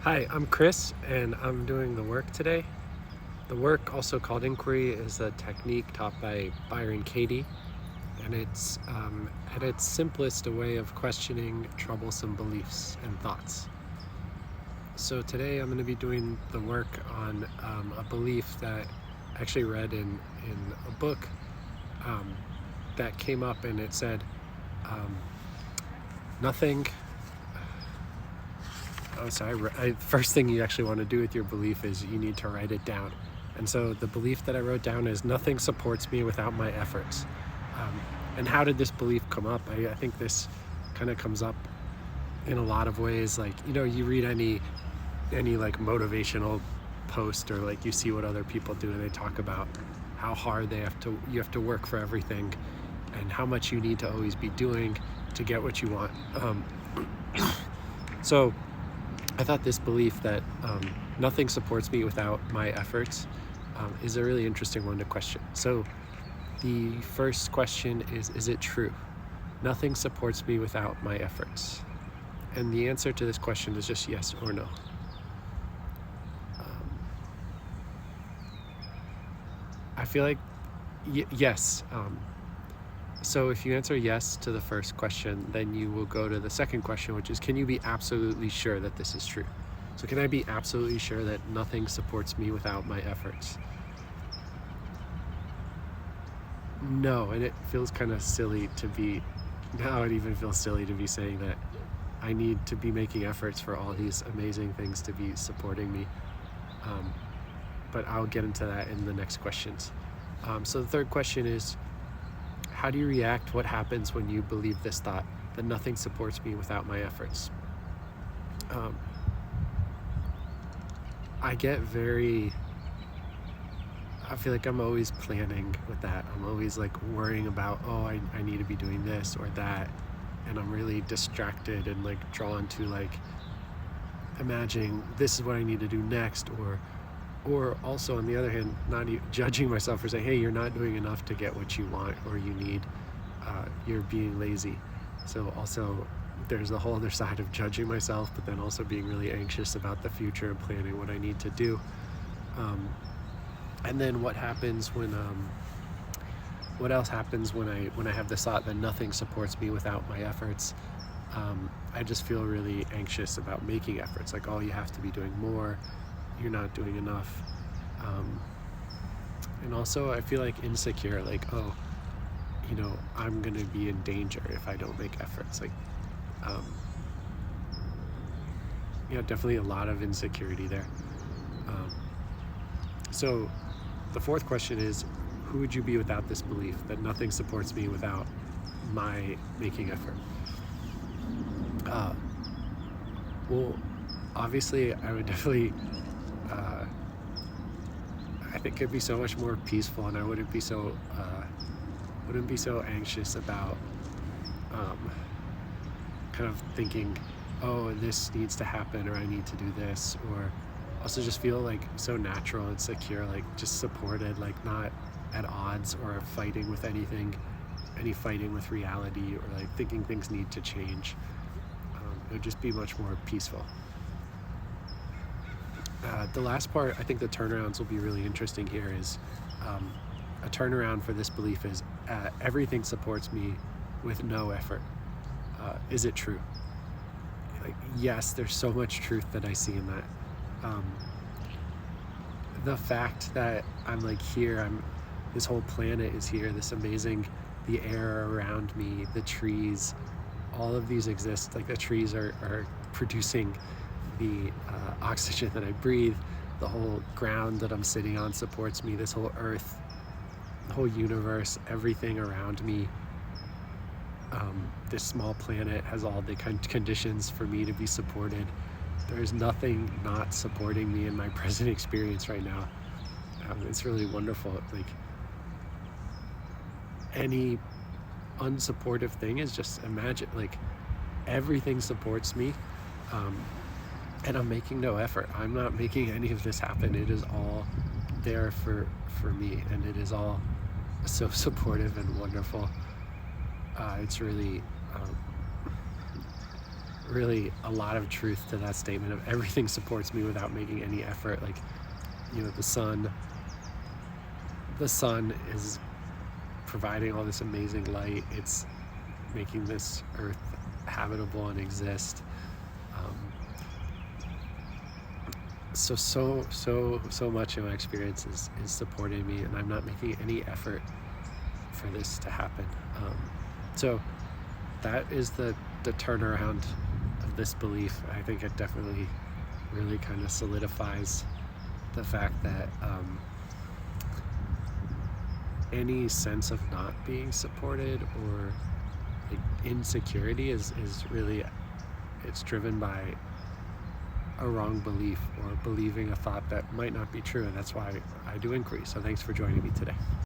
Hi, I'm Chris, and I'm doing the work today. The work, also called inquiry, is a technique taught by Byron Katie, and it's at its simplest a way of questioning troublesome beliefs and thoughts. So today I'm going to be doing the work on a belief that I actually read in a book um, that came up, and it said, um, nothing. Oh, sorry. First thing you actually want to do with your belief is you need to write it down. And so the belief that I wrote down is nothing supports me without my efforts. Um, and how did this belief come up? I think this kind of comes up in a lot of ways. Like, you read any like motivational post, or like you see what other people do, and they talk about how hard you have to work for everything, and how much you need to always be doing to get what you want. So I thought this belief that nothing supports me without my efforts is a really interesting one to question. So the first question is it true? Nothing supports me without my efforts. And the answer to this question is just yes or no. Um, I feel like yes. So if you answer yes to the first question, then you will go to the second question, which is, can you be absolutely sure that this is true? So can I be absolutely sure that nothing supports me without my efforts? No, and it feels kind of silly to be, now it even feels silly to be saying that I need to be making efforts for all these amazing things to be supporting me. Um, but I'll get into that in the next questions. So the third question is, how do you react? What happens when you believe this thought that nothing supports me without my efforts? Um, I feel like I'm always planning with that. I'm always like worrying about, I need to be doing this or that. And I'm really distracted and like drawn to like imagining this is what I need to do next, or also on the other hand, not judging myself for saying, hey, you're not doing enough to get what you want or you need. You're being lazy. So also there's a whole other side of judging myself, but then also being really anxious about the future and planning what I need to do. And then what else happens when I have this thought that nothing supports me without my efforts? I just feel really anxious about making efforts. Like, you have to be doing more. You're not doing enough. And also I feel like insecure, like, I'm gonna be in danger if I don't make efforts. Like, definitely a lot of insecurity there. So the fourth question is, who would you be without this belief that nothing supports me without my making effort? Well, obviously I would definitely, I think it'd be so much more peaceful, and I wouldn't be so anxious about kind of thinking, oh, this needs to happen, or I need to do this, or also just feel like so natural and secure, like just supported, like not at odds or fighting with any fighting with reality, or like thinking things need to change. It would just be much more peaceful. The last part, I think the turnarounds will be really interesting here, is a turnaround for this belief is everything supports me with no effort. Is it true? Like, yes, there's so much truth that I see in that. The fact that I'm like here, this whole planet is here, this amazing, the air around me, the trees, all of these exist. Like, the trees are producing the oxygen that I breathe. The whole ground that I'm sitting on supports me. This whole earth, the whole universe, everything around me. This small planet has all the conditions for me to be supported. There's nothing not supporting me in my present experience right now. It's really wonderful. Like, any unsupportive thing is just imagine, like, everything supports me, and I'm making no effort. I'm not making any of this happen. It is all there for me, and it is all so supportive and wonderful. It's really really a lot of truth to that statement of everything supports me without making any effort. Like, the sun is providing all this amazing light. It's making this earth habitable and exist. Um, so much of my experience is supporting me, and I'm not making any effort for this to happen. So that is the turnaround of this belief. I think it definitely really kind of solidifies the fact that any sense of not being supported or like insecurity is really, it's driven by a wrong belief or believing a thought that might not be true, and that's why I do inquiry. So thanks for joining me today.